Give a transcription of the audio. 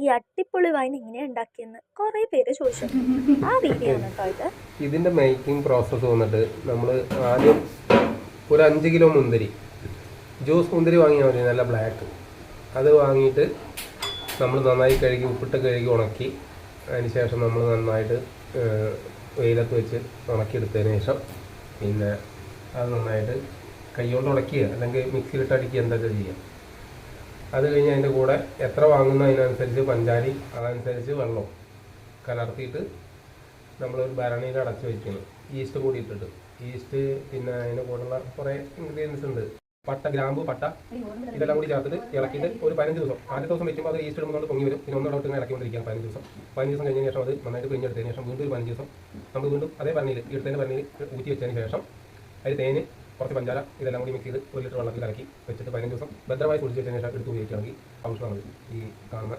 ഈ അട്ടിപ്പൊളി വൈൻ എങ്ങനെയാ ഉണ്ടാക്കിയെന്ന് കുറേ പേര് ചോദിച്ചു. ആ വീഡിയോ ആണ് കേട്ടോ ഇത്. ഇതിൻ്റെ മേക്കിംഗ് പ്രോസസ്സ് വന്നിട്ട് നമ്മൾ ആദ്യം ഒരു 5 കിലോ മുന്തിരി, ജ്യൂസ് മുന്തിരി വാങ്ങിയാൽ മതി, നല്ല ബ്ലാക്ക്. അത് വാങ്ങിയിട്ട് നമ്മൾ നന്നായി കഴുകി ഉപ്പിട്ട് കഴുകി ഉണക്കി, അതിന് ശേഷം നമ്മൾ നന്നായിട്ട് വെയിലത്ത് വെച്ച് ഉണക്കിയെടുത്തതിന് ശേഷം പിന്നെ അത് നന്നായിട്ട് കൈകൊണ്ട് ഉടക്കുക, അല്ലെങ്കിൽ മിക്സിയിലിട്ട് അടിക്കുക, എന്തൊക്കെ ചെയ്യുക. അത് കഴിഞ്ഞ് അതിൻ്റെ കൂടെ എത്ര വാങ്ങുന്ന അതിനനുസരിച്ച് പഞ്ചാരി, അതനുസരിച്ച് വെള്ളം കലർത്തിയിട്ട് നമ്മളൊരു ഭരണിയിൽ അടച്ച് വയ്ക്കണം. ഈസ്റ്റ് കൂടി ഇട്ടിട്ട്, ഈസ്റ്റ് പിന്നെ അതിൻ്റെ കൂടെയുള്ള കുറേ ഇൻഗ്രീഡിയൻസ് ഉണ്ട്. പട്ട, ഗ്രാമ്പു, പട്ട, ഇതെല്ലാം കൂടി ചേർത്തിട്ട് ഇളക്കിയിട്ട് ഒരു 15 ദിവസം, ആദ്യത്തെ ദിവസം വെക്കുമ്പോൾ അത് ഈസ്റ്റ് ഇടുമ്പോൾ പൊങ്ങി വരും. പിന്നെ ഒന്നോട്ട് ഇങ്ങനെ ഇളക്കിക്കൊണ്ടിരിക്കുക 15 ദിവസം. 15 ദിവസം കഴിഞ്ഞതിന് ശേഷം അത് നന്നായിട്ട് പിഴിഞ്ഞെടുത്തതിന് ശേഷം വീണ്ടും ഒരു 15 ദിവസം നമ്മൾ വീണ്ടും അതേ ഭരണിയിൽ എടുത്തതിൻ്റെ ഭരണിയിൽ ഊറ്റി വെച്ചതിന് ശേഷം അതിൽ തേന്, കുറച്ച് പഞ്ചാര, ഇതെല്ലാം കൂടി മിക്സ് ചെയ്ത് 1 ലിറ്റർ വെള്ളത്തിൽ ഇറക്കി വെച്ചിട്ട് 15 ദിവസം ഭദ്രമായി കുടിച്ച് വെച്ചതിന് ശേഷം എടുത്ത് ഉപയോഗിക്കുകയാണെങ്കിൽ ഔഷധമാണ് ഈ കാണുന്ന